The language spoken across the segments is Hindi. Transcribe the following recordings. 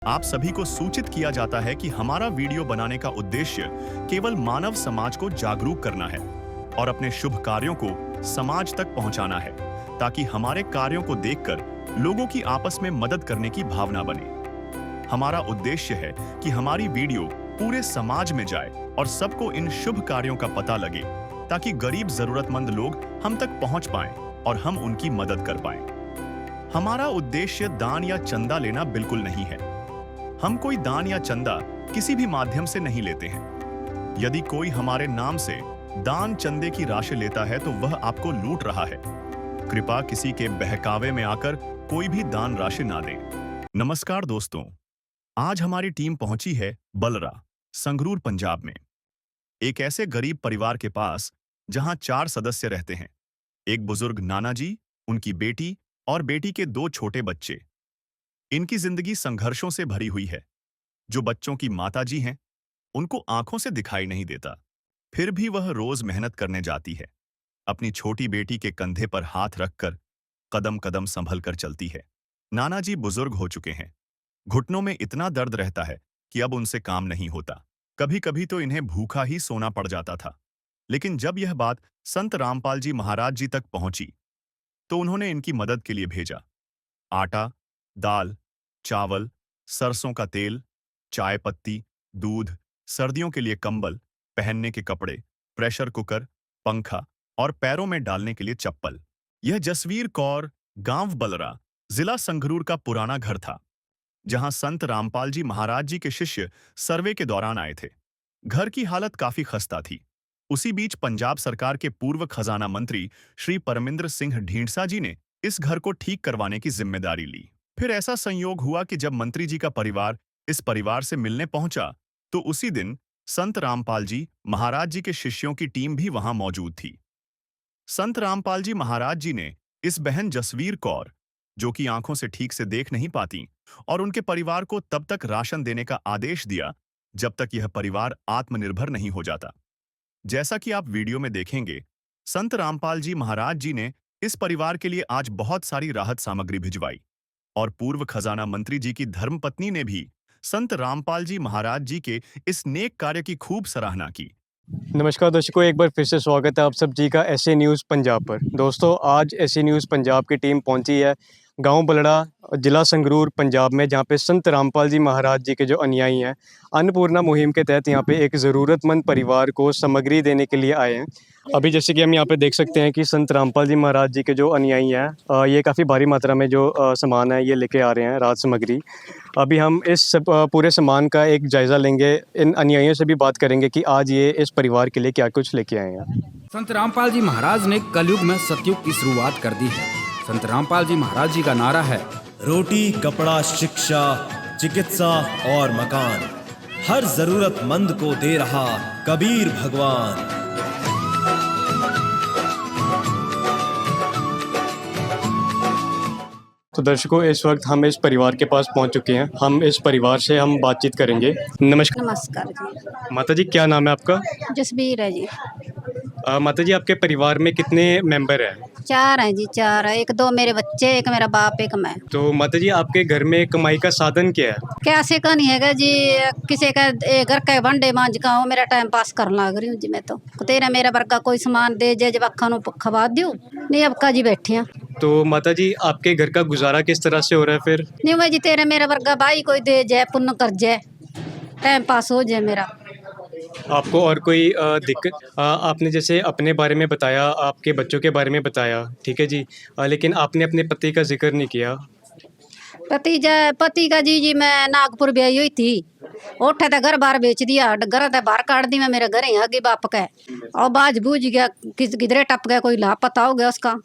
आप सभी को सूचित किया जाता है कि हमारा वीडियो बनाने का उद्देश्य केवल मानव समाज को जागरूक करना है और अपने शुभ कार्यों को समाज तक पहुंचाना है, ताकि हमारे कार्यों को देखकर लोगों की आपस में मदद करने की भावना बने। हमारा उद्देश्य है कि हमारी वीडियो पूरे समाज में जाए और सबको इन शुभ कार्यों का पता लगे, ताकि गरीब जरूरतमंद लोग हम तक पहुंच पाएं और हम उनकी मदद कर पाएं। हमारा उद्देश्य दान या चंदा लेना बिल्कुल नहीं है। हम कोई दान या चंदा किसी भी माध्यम से नहीं लेते हैं। यदि कोई हमारे नाम से दान चंदे की राशि लेता है तो वह आपको लूट रहा है। कृपया किसी के बहकावे में आकर कोई भी दान राशि ना दें। नमस्कार दोस्तों, आज हमारी टीम पहुंची है बलरा, संगरूर, पंजाब में। एक ऐसे गरीब परिवार के पास जहां 4 सदस्य रहते हैं। एक बुजुर्ग नाना जी, उनकी बेटी और बेटी के 2 छोटे बच्चे। इनकी जिंदगी संघर्षों से भरी हुई है। जो बच्चों की माता जी हैं, उनको आंखों से दिखाई नहीं देता, फिर भी वह रोज मेहनत करने जाती है। अपनी छोटी बेटी के कंधे पर हाथ रखकर कदम कदम संभल कर चलती है। नाना जी बुजुर्ग हो चुके हैं। घुटनों में इतना दर्द रहता है कि अब उनसे काम नहीं होता। कभी कभी तो इन्हें भूखा ही सोना पड़ जाता था। लेकिन जब यह बात संत रामपाल जी महाराज जी तक पहुंची, तो उन्होंने इनकी मदद के लिए भेजा। आटा, दाल, चावल, सरसों का तेल, चाय पत्ती, दूध, सर्दियों के लिए कंबल, पहनने के कपड़े, प्रेशर कुकर, पंखा और पैरों में डालने के लिए चप्पल। यह जसवीर कौर गांव बलरा, जिला संगरूर का पुराना घर था, जहां संत रामपाल जी महाराज जी के शिष्य सर्वे के दौरान आए थे। घर की हालत काफी खस्ता थी। उसी बीच पंजाब सरकार के पूर्व खजाना मंत्री श्री परमिंदर सिंह ढींढसा जी ने इस घर को ठीक करवाने की जिम्मेदारी ली। फिर ऐसा संयोग हुआ कि जब मंत्री जी का परिवार इस परिवार से मिलने पहुंचा, तो उसी दिन संत रामपाल जी महाराज जी के शिष्यों की टीम भी वहां मौजूद थी। संत रामपाल जी महाराज जी ने इस बहन जसवीर कौर, जो कि आंखों से ठीक से देख नहीं पाती, और उनके परिवार को तब तक राशन देने का आदेश दिया जब तक यह परिवार आत्मनिर्भर नहीं हो जाता। जैसा कि आप वीडियो में देखेंगे, संत रामपाल जी महाराज जी ने इस परिवार के लिए आज बहुत सारी राहत सामग्री भिजवाई, और पूर्व खजाना मंत्री जी की धर्मपत्नी ने भी संत रामपाल जी महाराज जी के इस नेक कार्य की खूब सराहना की। नमस्कार दर्शकों, एक बार फिर से स्वागत है आप सब जी का एसए न्यूज़ पंजाब पर। दोस्तों, आज एसए न्यूज़ पंजाब की टीम पहुंची है गांव बलड़ा, जिला संगरूर, पंजाब में, जहां पे संत रामपाल जी महाराज जी के जो अनुयायी हैं, अन्नपूर्णा मुहिम के तहत यहां पे एक ज़रूरतमंद परिवार को सामग्री देने के लिए आए हैं। अभी जैसे कि हम यहाँ पे देख सकते हैं कि संत रामपाल जी महाराज जी के जो अनुयायी हैं, ये काफ़ी भारी मात्रा में जो सामान है ये लेके आ रहे हैं, राहत सामग्री। अभी हम इस पूरे सामान का एक जायज़ा लेंगे, इन अनुयायियों से भी बात करेंगे कि आज ये इस परिवार के लिए क्या कुछ लेके आए हैं। संत रामपाल जी महाराज ने कलयुग में सतयुग की शुरुआत कर दी है। संत रामपाल जी महाराज जी का नारा है, रोटी, कपड़ा, शिक्षा, चिकित्सा और मकान, हर जरूरतमंद को दे रहा कबीर भगवान। तो दर्शकों, इस वक्त हम इस परिवार के पास पहुंच चुके हैं। हम इस परिवार से हम बातचीत करेंगे। नमस्कार। नमस्कार जी। माता जी, क्या नाम है आपका? जसबीर है जी। माता जी, आपके परिवार में कितने मेंबर हैं? 4 हैं जी, 4 है। 1 2 मेरे बच्चे, एक मेरा बाप, एक मैं। तो माता जी, आपके घर में कमाई का साधन क्या है? कैसे का नहीं हैगा जी, किसी का घर का भांडे मांज का हूँ, मेरा टाइम पास कर लग रही हूँ जी। मैं तो तेरा मेरा वर्गा कोई सामान दे जे, जब अखा खवा दूँ नहीं, अब का जी बैठी हैं। तो माता जी, आपके घर का गुजारा किस तरह से हो रहा है फिर? नहीं मैं जी, तेरा मेरा वर्गा भाई कोई दे जाए, पुण्य कर जाए, टाइम पास हो जाए मेरा। आपको और कोई दिक्कत? आपने जैसे अपने बारे में बताया, आपके बच्चों के बारे में बताया, ठीक है जी, लेकिन आपने अपने पति का जिक्र नहीं किया। पति का जी मैं नागपुर ब्याही हुई थी। उठे तो घर बार बेच दिया, घर तो बाहर काट दी मैं, मेरे घर ही आगे बाप का। और बाज बूझ गया, किधरे टप गया, कोई लापता हो गया उसका।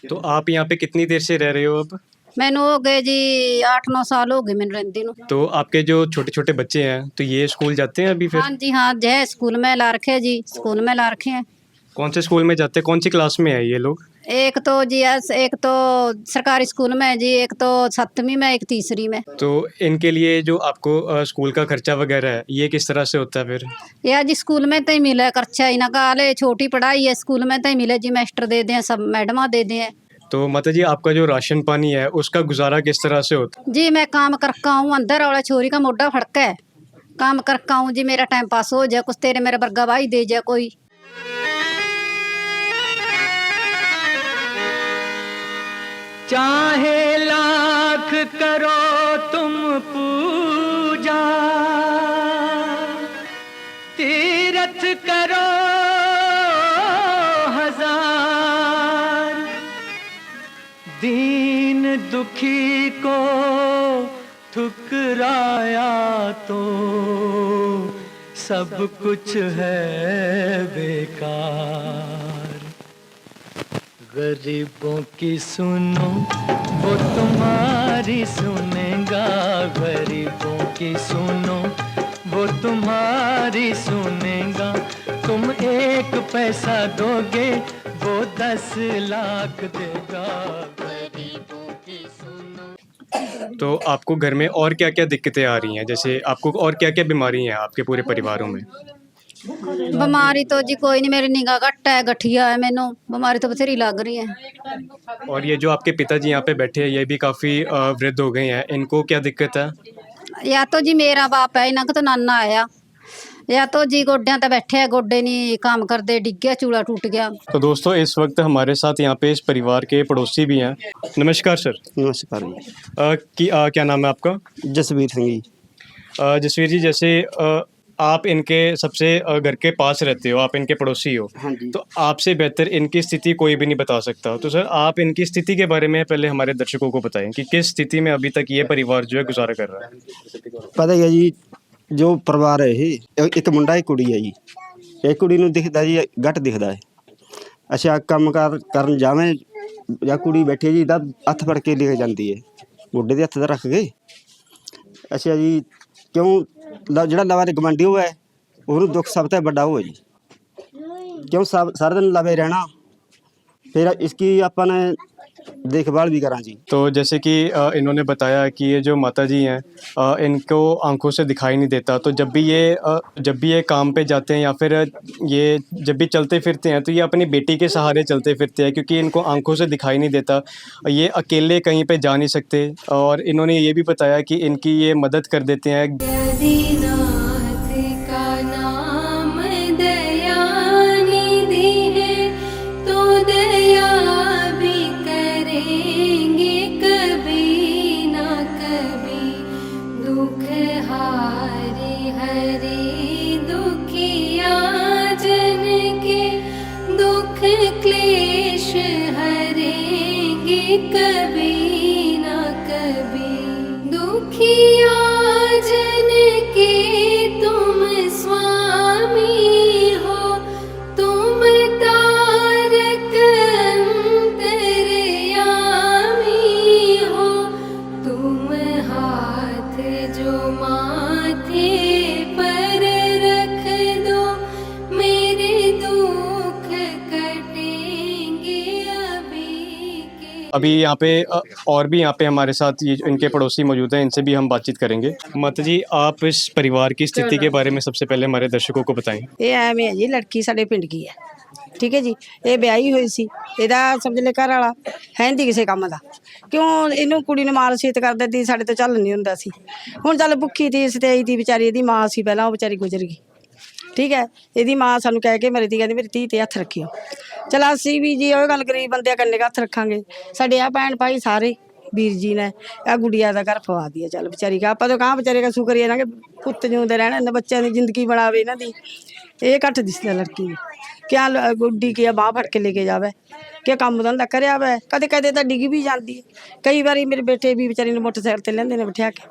तो आप यहाँ पे कितनी देर से रह रहे हो अब? मैंने हो गए जी 8-9 साल हो गए मैंने रहती नू। तो आपके जो छोटे छोटे बच्चे हैं, तो ये स्कूल जाते हैं अभी फिर? हाँ जी, हाँ जय स्कूल में ला रखे जी, स्कूल में ला रखे हैं। कौन से स्कूल में जाते हैं? कौन सी क्लास में है ये लोग? एक तो जी एक तो सरकारी स्कूल में है जी, एक तो 7वीं में, एक 3री में। तो इनके लिए जो आपको स्कूल का खर्चा वगैरह है, ये किस तरह से होता है फिर? या जी स्कूल में तो ही मिले खर्चा, इना का छोटी पढ़ाई है, स्कूल में तो ही मिले जी, मास्टर दे दें, सब मैडमा दे दें। तो माता जी आपका जो राशन पानी है उसका गुजारा किस तरह से होता है? जी मैं काम करके आऊँ, अंदर वाला छोरी का मोटा फड़का है, काम करके आऊँ जी, मेरा टाइम पास हो जाए, कुछ तेरे मेरे बर्गा भाई दे जाए कोई। चाहे लाख करो तुम पूजा, तीरथ करो हजार, दीन दुखी को ठुकराया तो सब कुछ है बेकार। गरीबों की सुनो वो तुम्हारी सुनेगा, गरीबों की सुनो वो तुम्हारी सुनेगा, तुम 1 पैसा दोगे वो 10 लाख देगा, गरीबों की सुनो। तो आपको घर में और क्या क्या दिक्कतें आ रही हैं, जैसे आपको और क्या क्या बीमारी हैं आपके पूरे परिवारों में? बीमारी तो जी कोई नहीं, मेरी निगाह घट है, गठिया है, मैनू बीमारी तो बथेरी लग रही है। और ये जो आपके पिताजी यहाँ पे बैठे हैं ये भी काफ़ी वृद्ध हो गए हैं, इनको क्या दिक्कत है? या तो जी मेरा बाप है, इन्हों को तो नाना आया, या तो जी गोड्या ते बैठे है, गोडे नहीं काम करते, डिग गया, चूड़ा टूट गया। तो दोस्तों इस वक्त हमारे साथ यहाँ पे इस परिवार के पड़ोसी भी हैं। नमस्कार सर। नमस्कार जी। क्या नाम है आपका? जसवीर सिंह जी। जसवीर जी, जैसे आप इनके सबसे घर के पास रहते हो, आप इनके पड़ोसी हो, हाँ जी। तो आपसे बेहतर इनकी स्थिति कोई भी नहीं बता सकता। तो सर आप इनकी स्थिति के बारे में पहले हमारे दर्शकों को बताएं कि किस स्थिति में अभी तक ये परिवार जो है गुजारा कर रहा है। पता ही है जी, जो परिवार है ये एक मुंडा एक कुड़ी है जी। एक कुड़ी ਨੂੰ ਦਿਖਦਾ ਜੀ ਘੱਟ ਦਿਖਦਾ ਹੈ। ਅੱਛਾ ਕੰਮ ਕਰਨ ਜਾਵੇਂ ਜਾਂ ਕੁੜੀ ਬੈਠੀ ਜੀ ਦਾ ਹੱਥ ਫੜ ਕੇ ਲੈ ਜਾਂਦੀ ਹੈ, ਗੋਡੇ ਦੇ ਹੱਥ ਤੇ ਰੱਖ ਕੇ। ਅੱਛਾ ਜੀ ਕਿਉਂ ਜਿਹੜਾ ਲਵਾ ਦੇ ਗਵੰਡੀ ਹੋਇਆ ਉਹਨੂੰ ਦੁੱਖ ਸਭ ਤੋਂ ਵੱਡਾ ਹੋਇਆ ਜੀ, क्यों सारा दिन लवे रहना, फिर इसकी अपन देखभाल भी करा जी। तो जैसे कि इन्होंने बताया कि ये जो माता जी हैं इनको आंखों से दिखाई नहीं देता, तो जब भी ये काम पे जाते हैं या फिर ये जब भी चलते फिरते हैं तो ये अपनी बेटी के सहारे चलते फिरते हैं, क्योंकि इनको आंखों से दिखाई नहीं देता, ये अकेले कहीं पे जा नहीं सकते। और इन्होंने ये भी बताया कि इनकी ये मदद कर देते हैं। कभी ना कभी दुखिया जन के तुम स्वामी हो, तुम तारक अंतर्यामी हो, तुम हाथ जो माथे पर रख दो मेरे दुख कटेंगे अभी के। अभी यहाँ पे और भी यहाँ पे हमारे साथ ये इनके पड़ोसी मौजूद हैं, इनसे भी हम बातचीत करेंगे। माता जी आप इस परिवार की स्थिति के बारे में सबसे पहले हमारे दर्शकों को बताएं। ਇਹ ਐਵੇਂ ਹੈ ਜੀ, ਲੜਕੀ ਸਾਡੇ ਪਿੰਡ ਕੀ ਹੈ, ਠੀਕ ਹੈ ਜੀ। ਇਹ ਵਿਆਹੀ ਹੋਈ ਸੀ, ਇਹਦਾ ਸਮਝ ਲੈ ਘਰ ਵਾਲਾ ਹੈ ਨਹੀਂ ਕਿਸੇ ਕੰਮ ਦਾ, ਕਿਉਂ ਇਹਨੂੰ ਕੁੜੀ ਨੂੰ ਮਾਰ ਸੀਤ ਕਰ ਦਿੰਦੀ, ਸਾਡੇ ਤੋਂ ਚੱਲ ਨਹੀਂ ਹੁੰਦਾ ਸੀ। ਹੁਣ ਚੱਲ ਭੁੱਖੀ ਤੀ ਸਤੇਈ ਦੀ ਵਿਚਾਰੀ, ਇਹਦੀ ਮਾਂ ਸੀ ਪਹਿਲਾਂ, ਉਹ ਵਿਚਾਰੀ ਗੁਜ਼ਰ ਗਈ, ਠੀਕ ਹੈ। ਇਹਦੀ ਮਾਂ ਸਾਨੂੰ ਕਹਿ ਕੇ ਮਰੀ ਤੀ, ਕਹਿੰਦੀ ਮੇਰੀ ਧੀ ਤੇ ਹੱਥ ਰੱਖਿਓ। ਚਲ ਅਸੀਂ ਵੀ ਜੀ ਉਹ ਗੱਲ ਗਰੀਬ ਬੰਦਿਆਂ ਕੰਨੇ ਹੱਥ ਰੱਖਾਂਗੇ, ਸਾਡੇ ਆ ਭੈਣ ਭਾਈ ਸਾਰੇ ਵੀਰ ਜੀ ਨੇ ਆ ਗੁੜੀਆ ਦਾ ਘਰ ਪਵਾ ਦਿਆ। ਚੱਲ ਵਿਚਾਰੀ ਕਾ ਆਪਾਂ ਤਾਂ ਕਹਾਂ ਵਿਚਾਰੇ ਦਾ ਸ਼ੁਕਰ ਇਹਨਾਂ ਕੇ ਪੁੱਤ ਜਿਉਂਦੇ ਰਹਿਣ, ਇਹਨਾਂ ਬੱਚਿਆਂ ਦੀ ਜ਼ਿੰਦਗੀ ਬਣਾਵੇ ਇਹਨਾਂ ਦੀ। ਇਹ ਘੱਟ ਦਿਸਦਾ ਲੜਕੀ ਨੂੰ, ਕਿਆ ਗੁੱਡੀ ਕੀ ਬਾਹ ਫੜ ਕੇ ਲੈ ਕੇ ਜਾਵੇ, ਕਿ ਕੰਮ ਧੰਦਾ ਕਰਿਆ ਵਾ, ਕਦੇ ਕਦੇ ਤਾਂ ਡਿੱਗ ਵੀ ਜਾਂਦੀ ਹੈ। ਕਈ ਵਾਰੀ ਮੇਰੇ ਬੇਟੇ ਵੀ ਵਿਚਾਰੀ ਨੂੰ ਮੋਟਰਸਾਈਕਲ ਤੇ ਲੈਂਦੇ ਨੇ ਬਿਠਾ ਕੇ,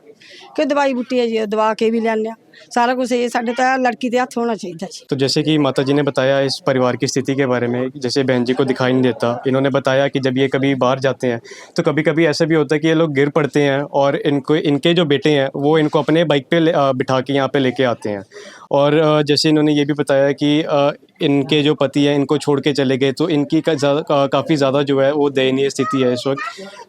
कि दवाई बूटी है जी, दवा के भी लेने सारा कुछ ये साढ़े तो लड़की के हाथ होना चाहिए जी। तो जैसे कि माता जी ने बताया इस परिवार की स्थिति के बारे में, जैसे बहन जी को दिखाई नहीं देता, इन्होंने बताया कि जब ये कभी बाहर जाते हैं तो कभी कभी ऐसा भी होता है कि ये लोग गिर पड़ते हैं और इनके जो बेटे हैं वो इनको अपने बाइक पे बिठा के यहाँ पे लेके आते हैं। और जैसे इन्होंने ये भी बताया कि इनके जो पति हैं इनको छोड़ के चले गए, तो इनकी काफ़ी ज़्यादा जो है वो दयनीय स्थिति है इस वक्त।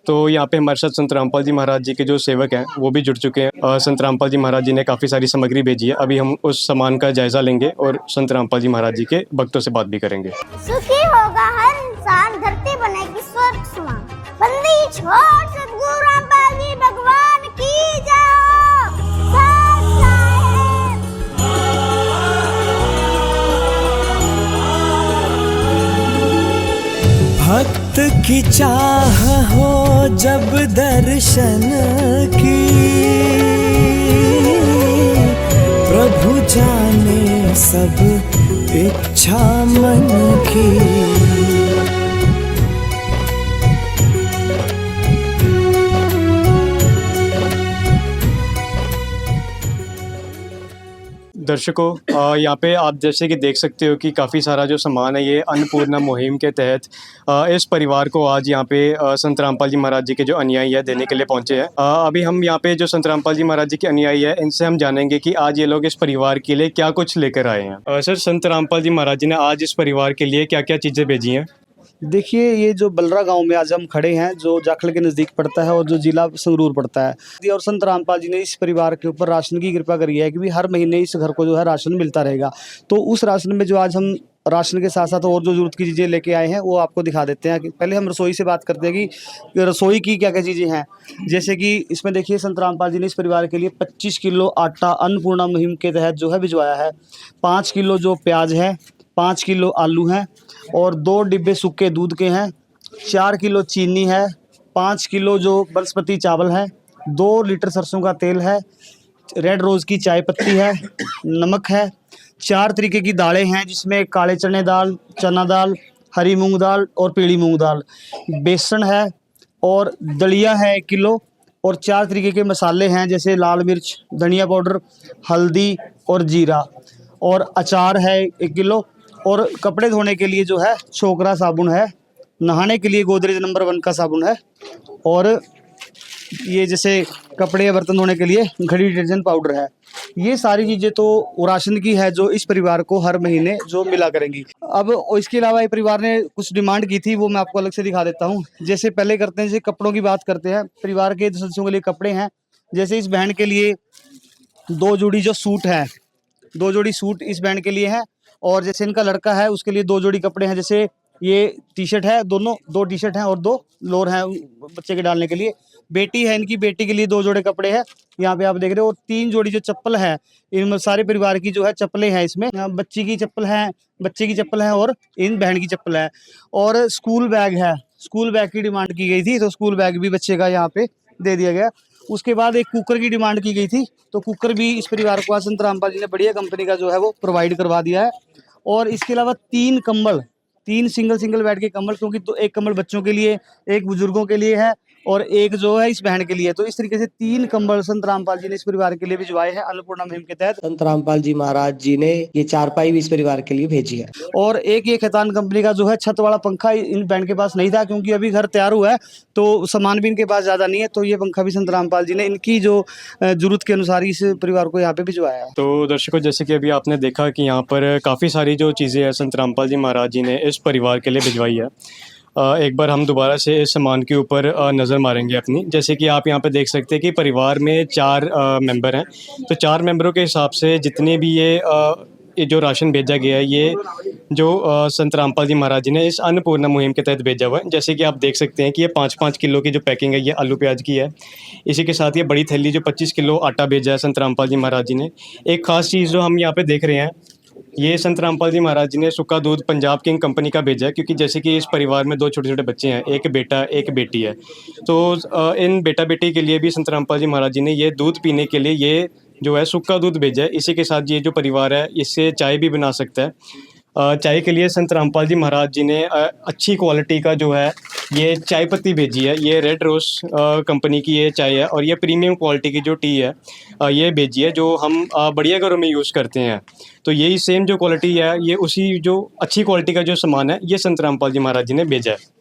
तो यहाँ पे हमारे साथ संत रामपाल जी महाराज जी के जो सेवक हैं वो भी जुड़ चुके हैं। संत रामपाल जी महाराज जी ने काफ़ी सारी सामग्री भेजी है, अभी हम उस सामान का जायज़ा लेंगे और संत रामपाल जी महाराज जी के भक्तों से बात भी करेंगे। सुखी होगा हर इंसान, धरती बनेगी स्वर्ग समान। बंदी छोड़ सतगुरु रामपाल जी भगवान की जय। सत साहेब। भक्त की चाह हो जब दर्शन की, प्रभु जाने सब इच्छा मन की। दर्शकों, यहाँ पे आप जैसे कि देख सकते हो कि काफ़ी सारा जो सामान है ये अन्नपूर्णा मुहिम के तहत इस परिवार को आज यहाँ पे संत रामपाल जी महाराज जी के जो अनुयायी है देने के लिए पहुँचे हैं। अभी हम यहाँ पे जो संत रामपाल जी महाराज जी के अनुयायी है इनसे हम जानेंगे कि आज ये लोग इस परिवार के लिए क्या कुछ लेकर आए हैं। सर, संत रामपाल जी महाराज जी ने आज इस परिवार के लिए क्या क्या चीज़ें भेजी हैं? देखिए, ये जो बलरा गांव में आज हम खड़े हैं, जो जाखल के नज़दीक पड़ता है और जो जिला संगरूर पड़ता है, और संत रामपाल जी ने इस परिवार के ऊपर राशन की कृपा करी है कि भी हर महीने इस घर को जो है राशन मिलता रहेगा। तो उस राशन में जो आज हम राशन के साथ साथ और जो ज़रूरत की चीज़ें लेके आए हैं वो आपको दिखा देते हैं। कि पहले हम रसोई से बात करते हैं कि रसोई की क्या क्या चीज़ें हैं। जैसे कि इसमें देखिए, संत रामपाल जी ने इस परिवार के लिए 25 किलो आटा अन्नपूर्णा मुहिम के तहत जो है भिजवाया है। 5 किलो जो प्याज है, 5 किलो आलू हैं और 2 डिब्बे सूखे दूध के हैं। 4 किलो चीनी है, 5 किलो जो बासमती चावल है, 2 लीटर सरसों का तेल है, रेड रोज़ की चाय पत्ती है, नमक है, 4 तरीके की दालें हैं जिसमें काले चने दाल, चना दाल, हरी मूंग दाल और पीली मूंग दाल, बेसन है और दलिया है 1 किलो और 4 तरीके के मसाले हैं जैसे लाल मिर्च, धनिया पाउडर, हल्दी और जीरा, और अचार है 1 किलो, और कपड़े धोने के लिए जो है छोकरा साबुन है, नहाने के लिए गोदरेज नंबर 1 का साबुन है, और ये जैसे कपड़े या बर्तन धोने के लिए घड़ी डिटर्जेंट पाउडर है। ये सारी चीज़ें तो राशन की है जो इस परिवार को हर महीने जो मिला करेंगी। अब इसके अलावा ये परिवार ने कुछ डिमांड की थी, वो मैं आपको अलग से दिखा देता हूँ। जैसे पहले करते हैं, जैसे कपड़ों की बात करते हैं, परिवार के सदस्यों के लिए कपड़े हैं। जैसे इस बहन के लिए 2 जोड़ी जो सूट है, 2 जोड़ी सूट इस बहन के लिए है, और जैसे इनका लड़का है उसके लिए 2 जोड़ी कपड़े हैं। जैसे ये टी शर्ट है, दोनों 2 टी शर्ट हैं और 2 लोअर हैं बच्चे के डालने के लिए। बेटी है, इनकी बेटी के लिए 2 जोड़े कपड़े हैं, यहाँ पे आप देख रहे हो, और 3 जोड़ी जो चप्पल है, इन सारे परिवार की जो है चप्पलें हैं। इसमें बच्चे की चप्पल है और इन बहन की चप्पल है, और स्कूल बैग है। स्कूल बैग की डिमांड की गई थी तो स्कूल बैग भी बच्चे का यहाँ पे दे दिया गया। उसके बाद एक कुकर की डिमांड की गई थी, तो कुकर भी इस परिवार को आज संत रामपाल जी ने बढ़िया कंपनी का जो है वो प्रोवाइड करवा दिया है। और इसके अलावा 3 कंबल, 3 सिंगल बेड के कंबल, क्योंकि तो एक कंबल बच्चों के लिए, एक बुजुर्गों के लिए है और एक जो है इस बहन के लिए। तो इस तरीके से 3 कंबल संत रामपाल जी ने इस परिवार के लिए भिजवाए हैं अन्नपूर्णा मुहिम के तहत। संत रामपाल जी महाराज जी ने ये चारपाई भी इस परिवार के लिए भेजी है। और एक ये खैतान कंपनी का जो है छत वाला पंखा इन बहन के पास नहीं था, क्योंकि अभी घर तैयार हुआ है तो सामान भी इनके पास ज़्यादा नहीं है, तो ये पंखा भी संत रामपाल जी ने इनकी जो जरूरत के अनुसार इस परिवार को यहाँ पे भिजवाया है। तो दर्शकों, जैसे कि अभी आपने देखा कि यहाँ पर काफ़ी सारी जो चीज़ें हैं संत रामपाल जी महाराज जी ने इस परिवार के लिए भिजवाई है। एक बार हम दोबारा से इस सामान के ऊपर नज़र मारेंगे अपनी। जैसे कि आप यहाँ पे देख सकते हैं कि परिवार में 4 मेंबर हैं, तो 4 मेंबरों के हिसाब से जितने भी ये जो राशन भेजा गया है, ये जो संत रामपाल जी महाराज जी ने इस अन्नपूर्णा मुहिम के तहत भेजा हुआ है। जैसे कि आप देख सकते हैं कि ये 5-5 किलो की जो पैकिंग है ये आलू प्याज की है। इसी के साथ ये बड़ी थैली जो 25 किलो आटा भेजा है संत रामपाल जी महाराज जी ने। एक ख़ास चीज़ जो हम यहाँ पे देख रहे हैं, ये संत रामपाल जी महाराज जी ने सूखा दूध पंजाब किंग कंपनी का भेजा है, क्योंकि जैसे कि इस परिवार में 2 छोटे छोटे बच्चे हैं, एक बेटा एक बेटी है। तो इन बेटा बेटी के लिए भी संत रामपाल जी महाराज जी ने ये दूध पीने के लिए ये जो है सूखा दूध भेजा है। इसी के साथ ये जो परिवार है इससे चाय भी बना सकता है। चाय के लिए संत रामपाल जी महाराज जी ने अच्छी क्वालिटी का जो है ये चाय पत्ती भेजी है। ये रेड रोज़ कंपनी की ये चाय है और ये प्रीमियम क्वालिटी की जो टी है ये भेजी है, जो हम बढ़िया घरों में यूज़ करते हैं। तो यही सेम जो क्वालिटी है, ये उसी जो अच्छी क्वालिटी का जो सामान है ये संत रामपाल जी महाराज जी ने भेजा है।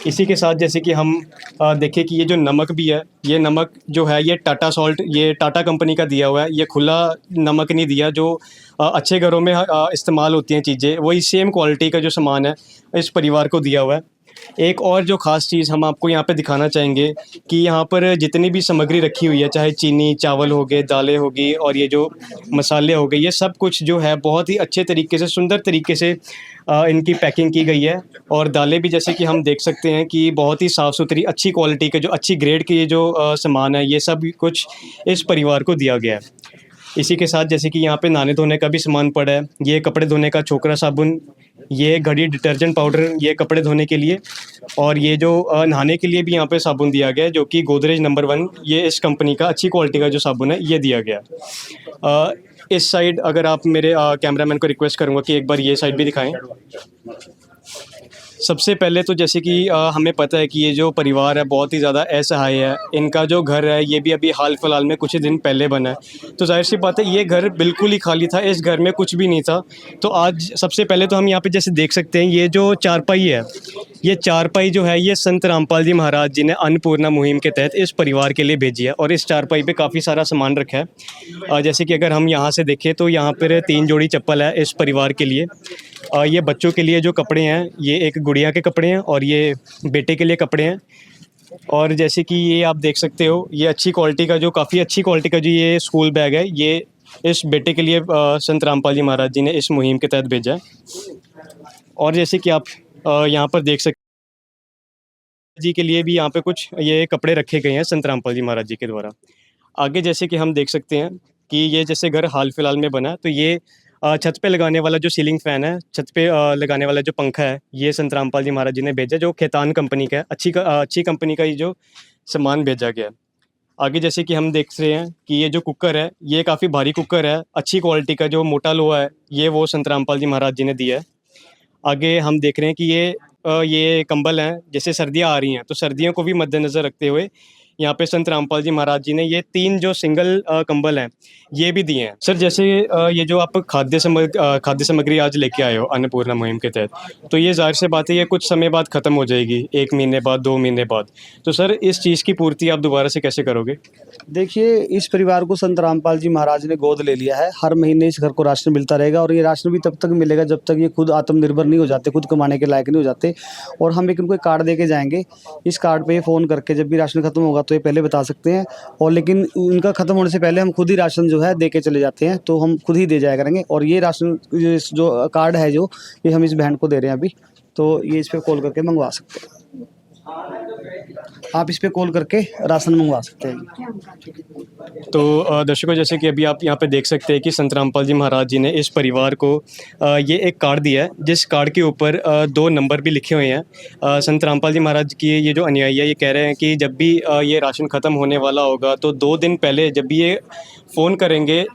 इसी के साथ जैसे कि हम देखें कि ये जो नमक भी है, ये नमक जो है ये टाटा सॉल्ट, ये टाटा कंपनी का दिया हुआ है। ये खुला नमक नहीं दिया, जो अच्छे घरों में इस्तेमाल होती हैं चीज़ें, वही सेम क्वालिटी का जो सामान है इस परिवार को दिया हुआ है। एक और जो ख़ास चीज़ हम आपको यहाँ पे दिखाना चाहेंगे कि यहाँ पर जितनी भी सामग्री रखी हुई है, चाहे चीनी, चावल हो गए, दालें होगी और ये जो मसाले हो गए, ये सब कुछ जो है बहुत ही अच्छे तरीके से, सुंदर तरीके से इनकी पैकिंग की गई है। और दालें भी जैसे कि हम देख सकते हैं कि बहुत ही साफ़ सुथरी, अच्छी क्वालिटी के, जो अच्छी ग्रेड के ये जो सामान है, ये सब कुछ इस परिवार को दिया गया है। इसी के साथ जैसे कि यहाँ पे नहाने धोने का भी सामान पड़ा है, ये कपड़े धोने का छोकरा साबुन, ये घड़ी डिटर्जेंट पाउडर, ये कपड़े धोने के लिए, और ये जो नहाने के लिए भी यहाँ पे साबुन दिया गया है, जो कि गोदरेज नंबर 1, ये इस कंपनी का अच्छी क्वालिटी का जो साबुन है, ये दिया गया है। इस साइड अगर आप मेरे कैमरामैन को रिक्वेस्ट करूँगा कि एक बार ये साइड भी दिखाएं। सबसे पहले तो जैसे कि हमें पता है कि ये जो परिवार है बहुत ही ज़्यादा असहाय है। इनका जो घर है ये भी अभी हाल फिलहाल में कुछ ही दिन पहले बना है, तो जाहिर सी बात है ये घर बिल्कुल ही खाली था, इस घर में कुछ भी नहीं था। तो आज सबसे पहले तो हम यहाँ पे जैसे देख सकते हैं, ये जो चारपाई है, ये चारपाई जो है ये संत रामपाल जी महाराज जी ने अन्नपूर्णा मुहिम के तहत इस परिवार के लिए भेजी है। और इस चारपाई पे काफ़ी सारा सामान रखा है। जैसे कि अगर हम यहाँ से देखें तो यहाँ पर 3 जोड़ी चप्पल है इस परिवार के लिए। ये बच्चों के लिए जो कपड़े हैं, ये एक गुड़िया के कपड़े हैं और ये बेटे के लिए कपड़े हैं। और जैसे कि ये आप देख सकते हो, ये अच्छी क्वालिटी का, जो काफ़ी अच्छी क्वालिटी का जो ये स्कूल बैग है, ये इस बेटे के लिए संत रामपाल जी महाराज जी ने इस मुहिम के तहत भेजा है। और जैसे कि आप यहाँ पर देख सकते जी के लिए भी यहाँ पे कुछ ये कपड़े रखे गए हैं संत रामपाल जी महाराज जी के द्वारा। आगे जैसे कि हम देख सकते हैं कि ये जैसे घर हाल फिलहाल में बना, तो ये छत पे लगाने वाला जो सीलिंग फ़ैन है, छत पे लगाने वाला जो पंखा है, ये संत रामपाल जी महाराज जी ने भेजा, जो खेतान कंपनी का है। अच्छी कंपनी का ये जो सामान भेजा गया है। आगे जैसे कि हम देख रहे हैं कि ये जो कुकर है, ये काफ़ी भारी कुकर है, अच्छी क्वालिटी का, जो मोटा लोहा है, ये वो संत रामपाल जी महाराज जी ने दिया है। आगे हम देख रहे हैं कि ये कंबल हैं, जैसे सर्दियाँ आ रही हैं, तो सर्दियों को भी मद्देनज़र रखते हुए यहाँ पे संत रामपाल जी महाराज जी ने ये 3 जो सिंगल कंबल हैं, ये भी दिए हैं। सर जैसे ये जो आप खाद्य सामग्री आज लेके आए हो अन्नपूर्णा मुहिम के तहत, तो ये ज़ाहिर सी बात है ये कुछ समय बाद ख़त्म हो जाएगी, 1 महीने बाद, 2 महीने बाद। तो सर इस चीज़ की पूर्ति आप दोबारा से कैसे करोगे? देखिए, इस परिवार को संत रामपाल जी महाराज ने गोद ले लिया है। हर महीने इस घर को राशन मिलता रहेगा और ये राशन भी तब तक मिलेगा जब तक ये खुद आत्मनिर्भर नहीं हो जाते, खुद कमाने के लायक नहीं हो जाते। और हम इनको एक कार्ड दे के जाएंगे। इस कार्ड पे ये फ़ोन करके जब भी राशन खत्म होगा तो ये पहले बता सकते हैं, और लेकिन उनका ख़त्म होने से पहले हम खुद ही राशन जो है दे के चले जाते हैं, तो हम खुद ही दे जाया करेंगे। और ये राशन जो कार्ड है जो ये हम इस बहन को दे रहे हैं अभी, तो ये इस पर कॉल करके मंगवा सकते हैं। आप इस पे कॉल करके राशन मंगवा सकते हैं। तो दर्शकों, जैसे कि अभी आप यहाँ पे देख सकते हैं कि संत रामपाल जी महाराज जी ने इस परिवार को ये एक कार्ड दिया है, जिस कार्ड के ऊपर 2 नंबर भी लिखे हुए हैं। संत रामपाल जी महाराज की ये जो अनुयायी है, ये कह रहे हैं कि जब भी ये राशन ख़त्म होने वाला होगा तो 2 दिन पहले जब भी ये फ़ोन करेंगे,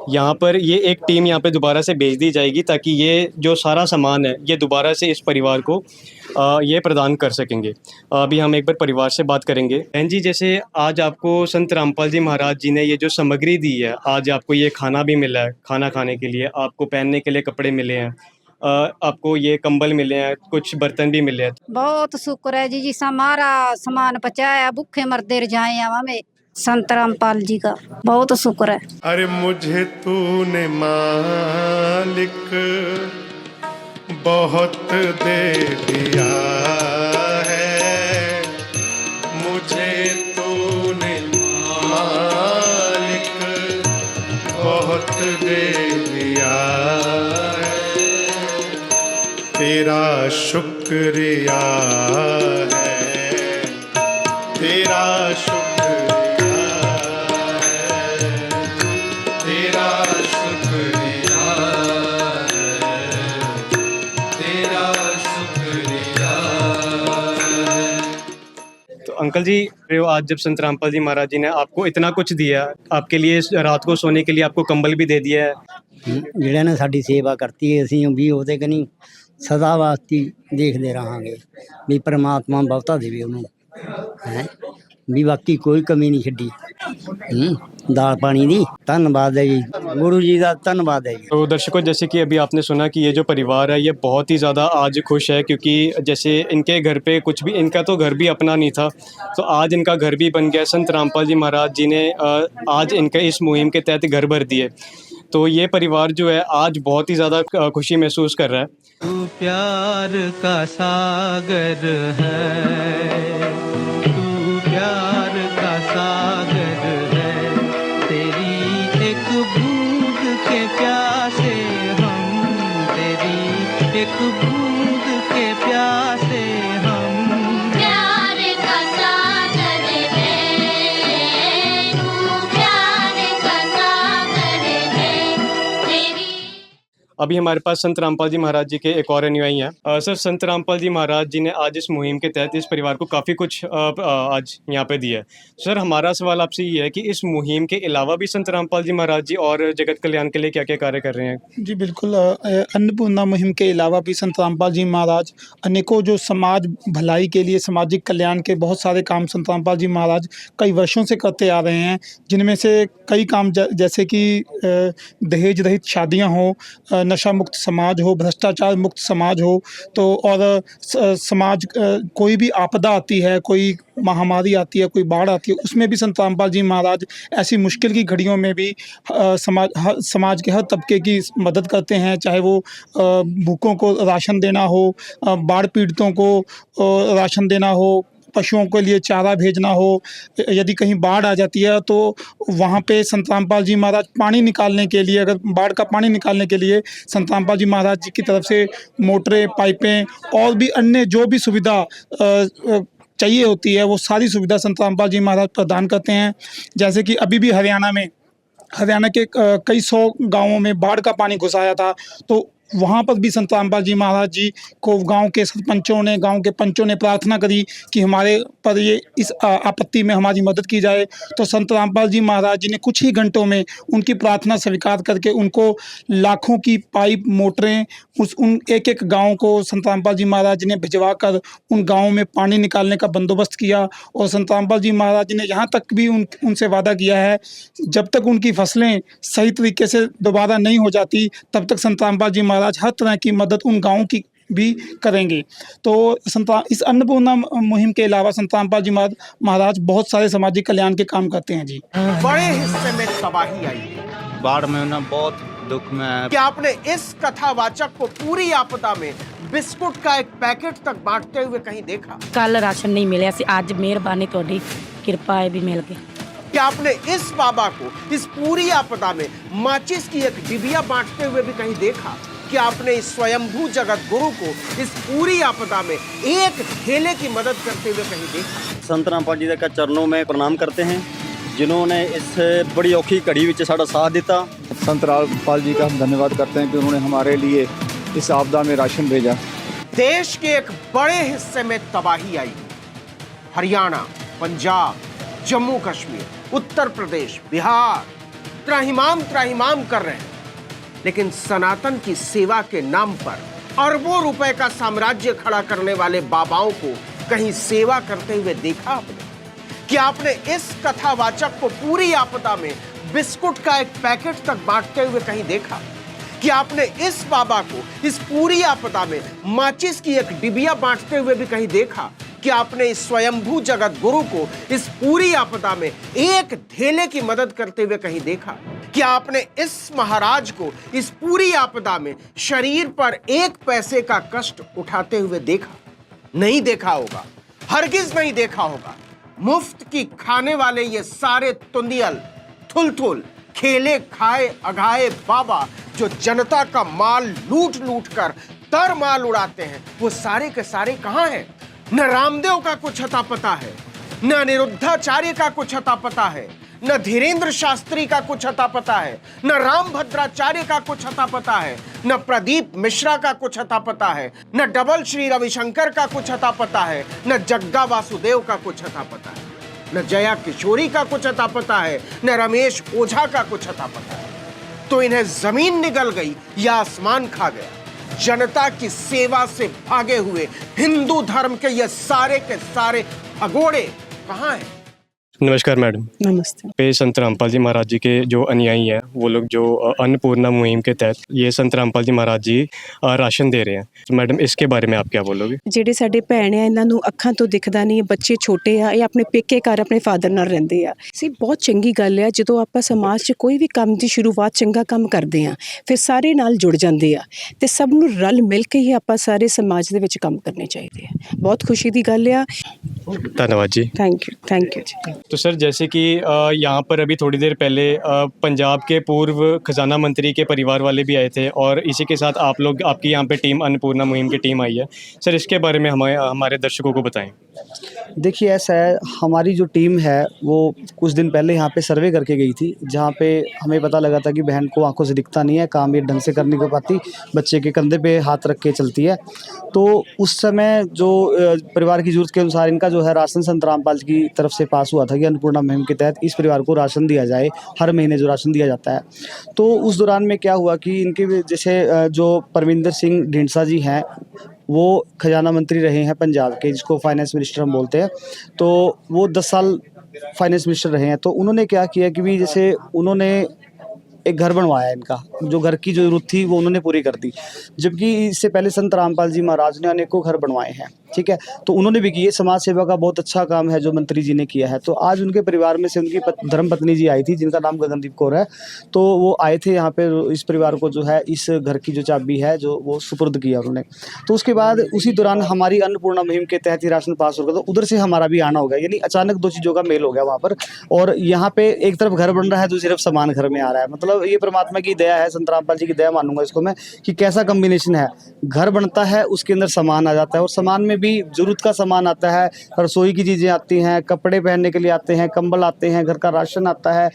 यहाँ पर ये एक टीम यहाँ पे दोबारा से भेज दी जाएगी, ताकि ये जो सारा सामान है ये दोबारा से इस परिवार को ये प्रदान कर सकेंगे। अभी हम एक बार परिवार से बात करेंगे। बहन जी, जैसे आज आपको संत रामपाल जी महाराज जी ने ये जो सामग्री दी है, आज आपको ये खाना भी मिला है, खाना खाने के लिए, आपको पहनने के लिए कपड़े मिले हैं, आपको ये कंबल मिले हैं, कुछ बर्तन भी मिले हैं। बहुत शुक्र है जी, जिस हमारा सामान पहुँचाया, भूखे मरते रह जाए हमें संत रामपाल जी का बहुत शुक्र है। अरे मुझे तूने मालिक बहुत दे दिया है, मुझे तूने मालिक बहुत दे दिया है, तेरा शुक्रिया है, तेरा शुक्रिया अंकल जी, आज जब संत रामपाल जी महाराज जी ने आपको इतना कुछ दिया, आपके लिए रात को सोने के लिए आपको कंबल भी दे दिया है, ਜਿਹੜਾ ਨੇ ਸਾਡੀ ਸੇਵਾ ਕਰਤੀ ਹੈ, ਅਸੀਂ ਵੀ ਉਹਦੇ ਕਨੀ ਸਦਾ ਵਾਸਤੇ ਦੇਖਦੇ ਰਹਾਂਗੇ ਵੀ ਪਰਮਾਤਮਾ ਬਹੁਤਾ ਦੇਵੇ ਉਹਨੂੰ, ਹੈ ਵੀ ਬਾਕੀ ਕੋਈ ਕਮੀ ਨਹੀਂ ਛੱਡੀ। दाल पानी दी धन्यवाद है जी, गुरु जी का धन्यवाद है जी। तो दर्शकों, जैसे कि अभी आपने सुना कि ये जो परिवार है ये बहुत ही ज़्यादा आज खुश है, क्योंकि जैसे इनके घर पे कुछ भी, इनका तो घर भी अपना नहीं था, तो आज इनका घर भी बन गया। संत रामपाल जी महाराज जी ने आज इनके इस मुहिम के तहत घर भर दिए। तो ये परिवार जो है आज बहुत ही ज़्यादा खुशी महसूस कर रहा है। तू प्यार का सागर है, तू प्यार का सागर है, तेरी एक बूंद के प्यासे हम, तेरी एक बूंद के प्यासे हम। प्यार का सागर है, तू प्यार का सागर है, तेरी। अभी हमारे पास संत रामपाल जी महाराज जी के एक और अनुयायी हैं। सर, संत रामपाल जी महाराज जी ने आज इस मुहिम के तहत इस परिवार को काफ़ी कुछ आज यहाँ पे दिया है। सर, हमारा सवाल आपसे ये है कि इस मुहिम के अलावा भी संत रामपाल जी महाराज जी और जगत कल्याण के लिए क्या क्या कार्य कर रहे हैं? जी बिल्कुल, अन्नपूर्णा मुहिम के अलावा भी संत रामपाल जी महाराज अनेकों जो समाज भलाई के लिए, सामाजिक कल्याण के बहुत सारे काम संत रामपाल जी महाराज कई वर्षों से करते आ रहे हैं, जिनमें से कई काम जैसे कि दहेज रहित शादियाँ हो, नशा मुक्त समाज हो, भ्रष्टाचार मुक्त समाज हो, तो और समाज कोई भी आपदा आती है, कोई महामारी आती है, कोई बाढ़ आती है, उसमें भी संत रामपाल जी महाराज ऐसी मुश्किल की घड़ियों में भी समाज के हर तबके की मदद करते हैं, चाहे वो भूखों को राशन देना हो, बाढ़ पीड़ितों को राशन देना हो, पशुओं के लिए चारा भेजना हो, यदि कहीं बाढ़ आ जाती है तो वहाँ पे संत रामपाल जी महाराज पानी निकालने के लिए, अगर बाढ़ का पानी निकालने के लिए संत रामपाल जी महाराज जी की तरफ से मोटरें, पाइपें और भी अन्य जो भी सुविधा चाहिए होती है, वो सारी सुविधा संत रामपाल जी महाराज प्रदान करते हैं। जैसे कि अभी भी हरियाणा के कई 100 गाँवों में बाढ़ का पानी घुस आया था, तो वहाँ पर भी संत रामपाल जी महाराज जी को गांव के सरपंचों ने, गांव के पंचों ने प्रार्थना करी कि हमारे पर ये इस आपत्ति में हमारी मदद की जाए। तो संत रामपाल जी महाराज जी ने कुछ ही घंटों में उनकी प्रार्थना स्वीकार करके उनको लाखों की पाइप, मोटरें उन एक गांव को संत रामपाल जी महाराज जी ने भिजवा कर उन गाँव में पानी निकालने का बंदोबस्त किया। और संत रामपाल जी महाराज जी ने यहाँ तक भी उनसे वादा किया है, जब तक उनकी फसलें सही तरीके से दोबारा नहीं हो जाती, तब तक संत रामपाल जी महाराज हर तरह की मदद उन गाँव की भी करेंगे। तो इस अन्नपूर्णा मुहिम के अलावा संत रामपाल जी महाराज बहुत सारे सामाजिक कल्याण के काम करते हैं। जी, बड़े हिस्से में तबाही आई है, बाढ़ में ना बहुत दुख में है। क्या आपने इस कथावाचक को पूरी आपदा में बिस्कुट का एक पैकेट तक बांटते हुए कहीं देखा? कल राशन नहीं मिले, आज मेहरबानी थोड़ी कृपा है भी मिल गई। क्या आपने इस बाबा को इस पूरी आपदा में माचिस की एक डिबिया बांटते हुए भी कहीं देखा? कि आपने इस स्वयंभू जगत गुरु को इस पूरी आपदा में एक ठेले की मदद करते हुए कहीं देखा? संत रामपाल जी का चरणों में प्रणाम करते हैं, जिन्होंने इस बड़ी औखी घड़ी विच साडा साथ दिता। संत रामपाल जी का हम धन्यवाद करते हैं कि उन्होंने हमारे लिए इस आपदा में राशन भेजा। देश के एक बड़े हिस्से में तबाही आई, हरियाणा, पंजाब, जम्मू कश्मीर, उत्तर प्रदेश, बिहार त्राहिमाम कर रहे हैं, लेकिन सनातन की सेवा के नाम पर अरबों रुपए का साम्राज्य खड़ा करने वाले बाबाओं को कहीं सेवा करते हुए देखा आपने? कि आपने इस कथावाचक को पूरी आपदा में बिस्कुट का एक पैकेट तक बांटते हुए कहीं देखा? कि आपने इस बाबा को इस पूरी आपदा में माचिस की एक डिबिया बांटते हुए भी कहीं देखा? कि आपने इस स्वयंभू जगत गुरु को इस पूरी आपदा में एक ढेले की मदद करते हुए कहीं देखा? कि आपने इस महाराज को इस पूरी आपदा में शरीर पर एक पैसे का कष्ट उठाते हुए देखा? नहीं देखा होगा, हरगिज नहीं देखा होगा। मुफ्त की खाने वाले ये सारे तुंदियल, थुल खेले खाए अघाए बाबा जो जनता का माल लूट कर तर माल उड़ाते हैं, वो सारे के सारे कहां हैं? न रामदेव का कुछ अता पता है, न अनिरुद्धाचार्य का कुछ अता पता है, न धीरेन्द्र शास्त्री का कुछ अता पता है, न राम भद्राचार्य का कुछ अता पता है, न प्रदीप मिश्रा का कुछ अता पता है, न डबल श्री रविशंकर का कुछ अता पता है, न जग्गा वासुदेव का कुछ अता पता है, न जया किशोरी का कुछ अता पता है, न रमेश ओझा का कुछ अता पता है। तो इन्हें जमीन निगल गई या आसमान खा गया? जनता की सेवा से भागे हुए हिंदू धर्म के ये सारे के सारे भगोड़े कहां हैं? नमस्कार मैडम। नमस्ते। पे संत रामपाल जी महाराज जी के जो अनुयायी हैं वो लोग जो अन्नपूर्णा मुहिम के तहत ये संत रामपाल जी महाराज जी राशन दे रहे हैं, तो मैडम इसके बारे में आप क्या बोलोगे? ਜਿਹੜੇ ਸਾਡੇ ਭੈਣ ਆ ਇਹਨਾਂ ਨੂੰ ਅੱਖਾਂ ਤੋਂ ਦਿਖਦਾ ਨਹੀਂ, ਬੱਚੇ ਛੋਟੇ ਆ, ਇਹ ਆਪਣੇ ਪੇਕੇ ਘਰ ਆਪਣੇ ਫਾਦਰ ਨਾਲ ਰਹਿੰਦੇ ਆ। ਸੀ ਬਹੁਤ ਚੰਗੀ ਗੱਲ ਆ ਜਦੋਂ ਆਪਾਂ ਸਮਾਜ 'ਚ ਕੋਈ ਵੀ ਕੰਮ ਦੀ ਸ਼ੁਰੂਆਤ ਚੰਗਾ ਕੰਮ ਕਰਦੇ ਆ ਫਿਰ ਸਾਰੇ ਨਾਲ ਜੁੜ ਜਾਂਦੇ ਆ ਤੇ ਸਭ ਨੂੰ ਰਲ ਮਿਲ ਕੇ ਹੀ ਆਪਾਂ ਸਾਰੇ ਸਮਾਜ ਦੇ ਵਿੱਚ ਕੰਮ ਕਰਨੇ ਚਾਹੀਦੇ ਆ। ਬਹੁਤ ਖੁਸ਼ੀ ਦੀ ਗੱਲ ਆ। धन्यवाद जी। थैंक यू जी। तो सर जैसे कि यहाँ पर अभी थोड़ी देर पहले पंजाब के पूर्व खजाना मंत्री के परिवार वाले भी आए थे और इसी के साथ आप लोग आपकी यहाँ पे टीम अन्नपूर्णा मुहिम की टीम आई है, सर इसके बारे में हमारे दर्शकों को बताएं। देखिए ऐसा है, हमारी जो टीम है वो कुछ दिन पहले यहाँ पे सर्वे करके गई थी, जहाँ पे हमें पता लगा था कि बहन को आंखों से दिखता नहीं है, काम ये ढंग से कर नहीं पाती, बच्चे के कंधे पे हाथ रख के चलती है। तो उस समय जो परिवार की ज़रूरत के अनुसार इनका जो है राशन संत रामपाल जी की तरफ से पास हुआ था कि अन्नपूर्णा मुहिम के तहत इस परिवार को राशन दिया जाए, हर महीने जो राशन दिया जाता है। तो उस दौरान में क्या हुआ कि इनके जैसे जो परमिंदर सिंह ढींडसा जी हैं वो खजाना मंत्री रहे हैं पंजाब के, जिसको फाइनेंस मिनिस्टर हम बोलते हैं। तो वो 10 साल फाइनेंस मिनिस्टर रहे हैं। तो उन्होंने क्या किया कि भी जैसे उन्होंने एक घर बनवाया, इनका जो घर की जो जरूरत थी वो उन्होंने पूरी कर दी, जबकि इससे पहले संत रामपाल जी महाराज ने अनेकों घर बनवाए हैं, ठीक है। तो उन्होंने भी किए, समाज सेवा का बहुत अच्छा काम है जो मंत्री जी ने किया है। तो आज उनके परिवार में से उनकी धर्मपत्नी जी आई थी जिनका नाम गगनदीप कौर है, तो वो आए थे यहाँ पे, इस परिवार को जो है इस घर की जो चाबी है जो वो सुपुर्द किया उन्होंने। तो उसके बाद उसी दौरान हमारी अन्नपूर्णा मुहिम के तहत ही राशन पास हो गया, तो उधर से हमारा भी आना हो गया, यानी अचानक दो चीज़ों का मेल हो गया वहाँ पर। और यहाँ पे एक तरफ घर बन रहा है, दूसरी तरफ सामान घर में आ रहा है, मतलब ये परमात्मा की दया है, संत रामपाल जी की दया मानूंगा इसको मैं, कि कैसा कम्बिनेशन है। घर बनता है, उसके अंदर सामान आ जाता है, और सामान में भी जरूरत का सामान आता है, रसोई की चीज़ें आती हैं, कपड़े पहनने के लिए आते हैं, कंबल आते हैं, घर का राशन आता है,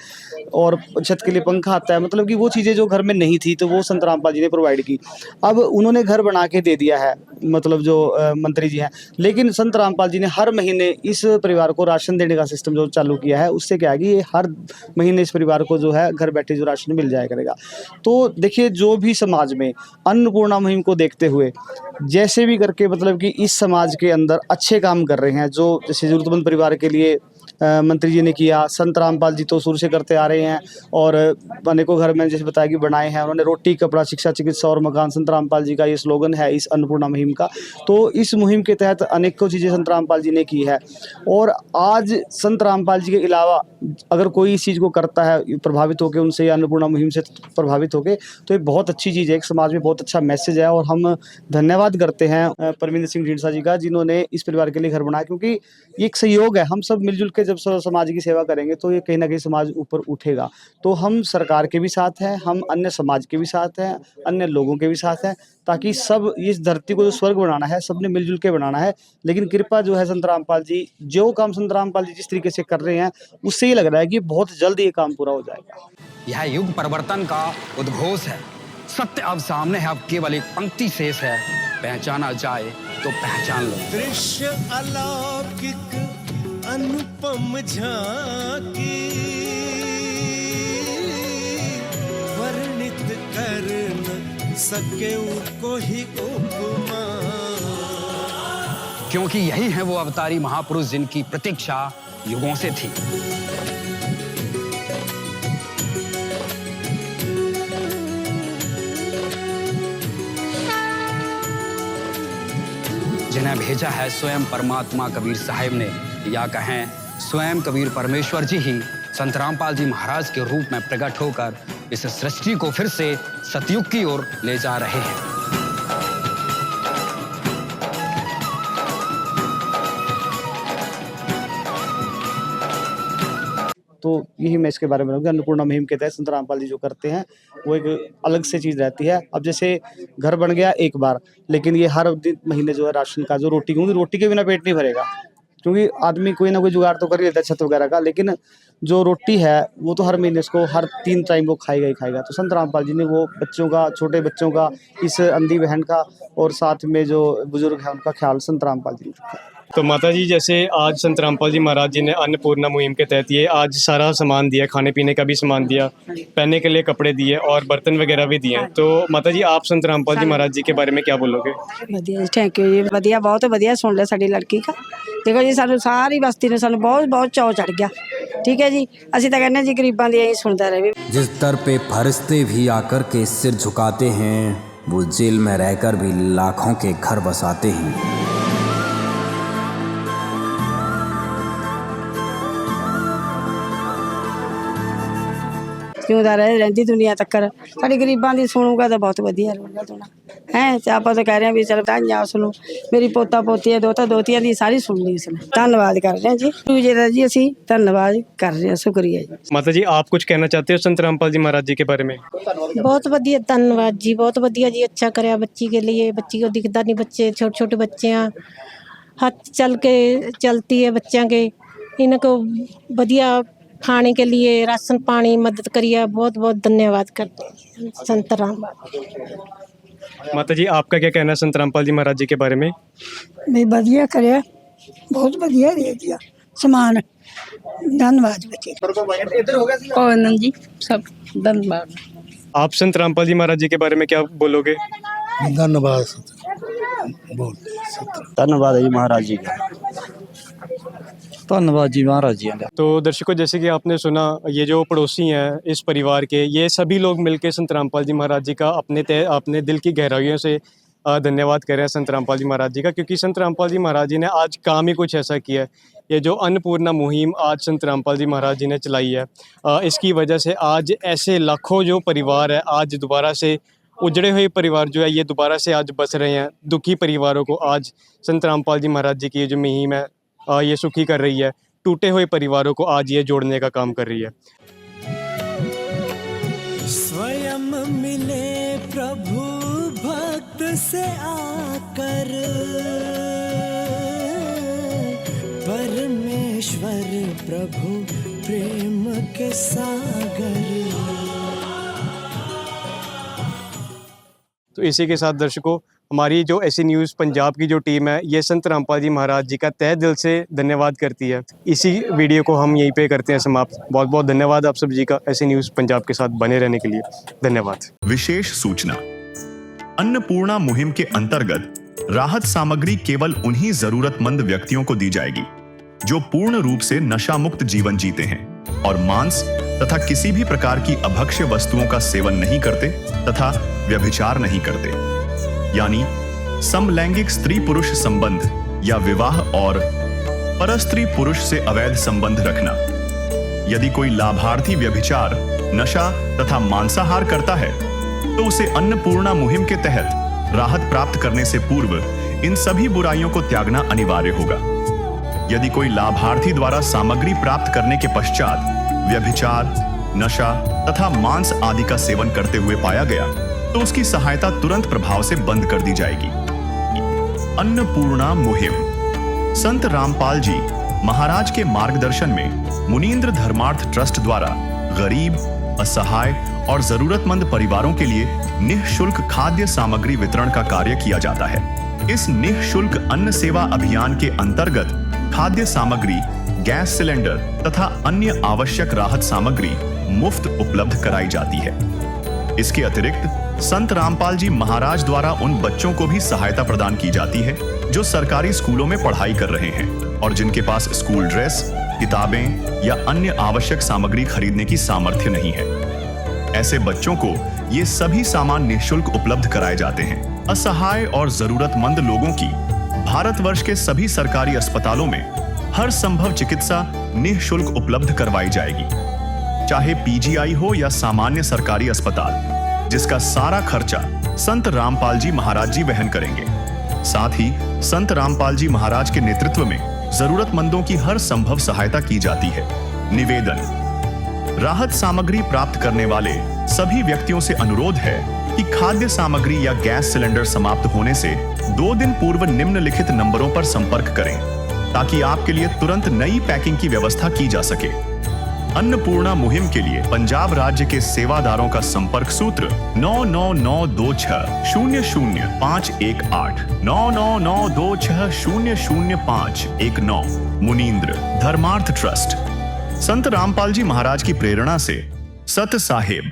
और छत के लिए पंखा आता है। मतलब कि वो चीज़ें जो घर में नहीं थी तो वो संत रामपाल जी ने प्रोवाइड की। अब उन्होंने घर बना के दे दिया है, मतलब जो मंत्री जी हैं, लेकिन संत रामपाल जी ने हर महीने इस परिवार को राशन देने का सिस्टम जो चालू किया है, उससे क्या है कि ये हर महीने इस परिवार को जो है घर बैठे जो राशन मिल जाया करेगा। तो देखिए, जो भी समाज में अन्नपूर्णा मुहिम को देखते हुए जैसे भी करके मतलब कि इस समाज के अंदर अच्छे काम कर रहे हैं, जो जैसे ज़रूरतमंद परिवार के लिए मंत्री जी ने किया, संत रामपाल जी तो शुरू से करते आ रहे हैं, और अनेकों घर में जैसे बताया कि बनाए हैं उन्होंने, रोटी कपड़ा शिक्षा चिकित्सा और मकान, संत रामपाल जी का ये स्लोगन है इस अन्नपूर्णा मुहिम का। तो इस मुहिम के तहत अनेकों चीज़ें संत रामपाल जी ने की है, और आज संत रामपाल जी के अलावा अगर कोई इस चीज़ को करता है प्रभावित होकर उनसे, या अन्नपूर्णा मुहिम से प्रभावित होकर, तो ये बहुत अच्छी चीज़ है, एक समाज में बहुत अच्छा मैसेज है। और हम धन्यवाद करते हैं परमिंदर सिंह ढींडसा जी का, जिन्होंने इस परिवार के लिए घर बनाया, क्योंकि ये एक सहयोग है। हम सब मिलजुल के जब समाज की सेवा करेंगे तो ये कहीं ना कहीं समाज ऊपर उठेगा। तो हम सरकार के भी साथ हैं, हम अन्य समाज के भी साथ हैं, अन्य लोगों के भी साथ हैं, ताकि सब इस धरती को जो स्वर्ग बनाना है सबने मिलजुल के बनाना है। लेकिन कृपा जो है संत रामपाल जी, जो काम संत रामपाल जी जिस तरीके से कर रहे हैं, उससे ही लग रहा है कि बहुत जल्द ये काम पूरा हो जाएगा। यह युग परिवर्तन का उद्घोष है। सत्य अब सामने है, अब केवल एक पंक्ति शेष है, पहचाना जाए तो पहचान लो। दृश्य अलौकिक अनुपम झांकी, वर्णित कर न सके कोई उपमा, क्योंकि यही है वो अवतारी महापुरुष जिनकी प्रतीक्षा युगों से थी। जिन्हें भेजा है स्वयं परमात्मा कबीर साहिब ने, या कहें स्वयं कबीर परमेश्वर जी ही संत रामपाल जी महाराज के रूप में प्रकट होकर इस सृष्टि को फिर से सतयुग की ओर ले जा रहे हैं। तो यही मैं इसके बारे में कहूँगा। अन्नपूर्णा मुहिम के तहत संत रामपाल जी जो करते हैं वो एक अलग से चीज़ रहती है। अब जैसे घर बन गया एक बार, लेकिन ये हर महीने जो है राशन का जो रोटी, क्योंकि रोटी के बिना पेट नहीं भरेगा, क्योंकि आदमी कोई ना कोई जुगाड़ तो कर ही लेता है छत वगैरह का, लेकिन जो रोटी है वो तो हर महीने इसको हर 3 टाइम वो खाएगा ही खाएगा। तो संत रामपाल जी ने वो बच्चों का, छोटे बच्चों का, इस अंधी बहन का, और साथ में जो बुजुर्ग है उनका ख्याल संत रामपाल जी ने रखा। तो माता जी, जैसे आज संत रामपाल जी महाराज जी ने अन्नपूर्णा मुहिम के तहत ये आज सारा सामान दिया, खाने पीने का भी सामान दिया, पहनने के लिए कपड़े दिए और बर्तन वगैरह भी दिए। तो माता जी, आप संत रामपाल जी महाराज जी के बारे में क्या बोलोगे? ਵਧੀਆ ਜੀ, ਥੈਂਕ ਯੂ ਜੀ, ਵਧੀਆ, ਬਹੁਤ ਵਧੀਆ ਸੁਣ ਲਿਆ ਸਾਡੀ ਲੜਕੀ का। देखो जी सानू सारी बस्ती ने सानू बहुत बहुत चाव चढ़ गया। ठीक है जी, ਅਸੀਂ ਤਾਂ ਕਹਿੰਦੇ ਜੀ ਗਰੀਬਾਂ ਦੀ ਐਂ ਸੁਣਦਾ ਰਹੇ। जिस दर पे फरिश्ते भी आकर के सिर झुकाते हैं, वो जेल में रहकर भी लाखों के घर बसाते हैं। ਜਿਉਂਦਾ ਰਹੇ ਰਹਿੰਦੀ ਦੁਨੀਆ ਤੱਕਰ ਸਾਡੀ ਗਰੀਬਾਂ ਦੀ ਸੁਣੂਗਾ ਤਾਂ ਬਹੁਤ ਵਧੀਆ ਰਹੂਗਾ ਦੋਣਾ ਹੈ। ਤੇ ਆਪਾਂ ਤਾਂ ਕਹਿ ਰਹੇ ਹਾਂ ਵੀ ਚਲ ਧੰਨਵਾਦ ਉਸਨੂੰ, ਮੇਰੀ ਪੋਤਾ ਪੋਤੀ ਹੈ ਦੋਤਾ ਦੋਤੀਆਂ ਦੀ ਸਾਰੀ ਸੁਣਨੀ ਉਸਨੇ। ਧੰਨਵਾਦ ਕਰ ਰਹੇ ਹਾਂ ਜੀ ਦੂਜੇ ਦਾ ਜੀ, ਅਸੀਂ ਧੰਨਵਾਦ ਕਰ ਰਹੇ ਹਾਂ, शुक्रिया जी। माता जी आप कुछ कहना चाहते हो संत रामपाल जी महाराज जी के बारे में? बहुत वधिया, धन्यवाद जी, बहुत वधिया जी, अच्छा कराया बच्ची के लिए। बच्ची को दिखता नहीं, बच्चे छोटे छोटे बच्चे हैं, हाथ चलती है बच्चों के, इनको वधिया खाने के लिए राशन पानी मदद करिए। बहुत बहुत धन्यवाद करते हैं संत रामपाल। माता जी आपका क्या कहना है संत रामपाल जी महाराज जी के बारे में? भी वधिया कराया, बहुत वधिया दे दिया समान। धन्यवाद बच्चे जी, सब धन्यवाद। आप संत रामपाल जी महाराज जी के बारे में क्या बोलोगे? धन्यवाद धन्यवाद जी महाराज जी का, धन्यवाद जी महाराज जी। तो दर्शकों जैसे कि आपने सुना, ये जो पड़ोसी हैं इस परिवार के, ये सभी लोग मिलकर संत रामपाल जी महाराज जी का अपने दिल की गहराइयों से धन्यवाद कर रहे हैं संत रामपाल जी महाराज जी का, क्योंकि संत रामपाल जी महाराज जी ने आज काम ही कुछ ऐसा किया है। ये जो अन्नपूर्णा मुहिम आज संत रामपाल जी महाराज जी ने चलाई है, इसकी वजह से आज ऐसे लाखों जो परिवार है, आज दोबारा से उजड़े हुए परिवार जो है ये दोबारा से आज बस रहे हैं। दुखी परिवारों को आज संत रामपाल जी महाराज जी की जो मुहिम है ये सुखी कर रही है। टूटे हुए परिवारों को आज ये जोड़ने का काम कर रही है। स्वयं मिले प्रभु भक्त से आकर, परमेश्वर प्रभु प्रेम के सागर। तो इसी के साथ दर्शकों हमारी जो ऐसी न्यूज़ पंजाब की जो टीम है ये संत रामपाल जी महाराज जी का तहे दिल से धन्यवाद करती है। इसी वीडियो को हम यहीं पे करते हैं समाप्त। बहुत बहुत धन्यवाद आप सब जी का ऐसी न्यूज़ पंजाब के साथ बने रहने के लिए। धन्यवाद। विशेष सूचना, अन्नपूर्णा मुहिम के अंतर्गत राहत सामग्री केवल उन्हीं जरूरतमंद व्यक्तियों को दी जाएगी जो पूर्ण रूप से नशा मुक्त जीवन जीते हैं और मांस तथा किसी भी प्रकार की अभक्ष्य वस्तुओं का सेवन नहीं करते तथा व्यभिचार नहीं करते, यानी समलैंगिक स्त्री पुरुष संबंध या विवाह और परस्त्री पुरुष से अवैध संबंध रखना। यदि कोई लाभार्थी व्यभिचार, नशा तथा मांसाहार करता है तो उसे अन्नपूर्णा मुहिम के तहत राहत प्राप्त करने से पूर्व इन सभी बुराइयों को त्यागना अनिवार्य होगा। यदि कोई लाभार्थी द्वारा सामग्री प्राप्त करने के पश्चात व्यभिचार, नशा तथा मांस आदि का सेवन करते हुए पाया गया तो उसकी सहायता तुरंत प्रभाव से बंद कर दी जाएगी। अन्नपूर्णा मुहिम संत रामपाल जी महाराज के मार्गदर्शन में मुनींद्र धर्मार्थ ट्रस्ट द्वारा गरीब, असहाय और जरूरतमंद परिवारों के लिए निःशुल्क खाद्य सामग्री वितरण का कार्य किया जाता है। इस निःशुल्क अन्न सेवा अभियान के अंतर्गत खाद्य सामग्री, गैस सिलेंडर तथा अन्य आवश्यक राहत सामग्री मुफ्त उपलब्ध कराई जाती है। इसके अतिरिक्त संत रामपाल जी महाराज द्वारा उन बच्चों को भी सहायता प्रदान की जाती है जो सरकारी स्कूलों में पढ़ाई कर रहे हैं और जिनके पास स्कूल ड्रेस, किताबें या अन्य आवश्यक सामग्री खरीदने की सामर्थ्य नहीं है। ऐसे बच्चों को ये सभी सामान निःशुल्क उपलब्ध कराए जाते हैं। असहाय और जरूरतमंद लोगों की भारतवर्ष के सभी सरकारी अस्पतालों में हर संभव चिकित्सा निःशुल्क उपलब्ध करवाई जाएगी, चाहे पीजीआई हो या सामान्य सरकारी अस्पताल, जिसका सारा खर्चा संत रामपाल जी महाराज जी वहन करेंगे। साथ ही संत रामपाल जी महाराज के नेतृत्व में जरूरतमंदों की हर संभव सहायता की जाती है। निवेदन, राहत सामग्री प्राप्त करने वाले सभी व्यक्तियों से अनुरोध है कि खाद्य सामग्री या गैस सिलेंडर समाप्त होने से 2 दिन पूर्व निम्नलिखित नंबरों पर संपर्क करें ताकि आपके लिए तुरंत नई पैकिंग की व्यवस्था की जा सके। अन्नपूर्णा मुहिम के लिए पंजाब राज्य के सेवादारों का संपर्क सूत्र 9992600518 9992600519। मुनींद्र धर्मार्थ ट्रस्ट, संत रामपाल जी महाराज की प्रेरणा से सत साहेब।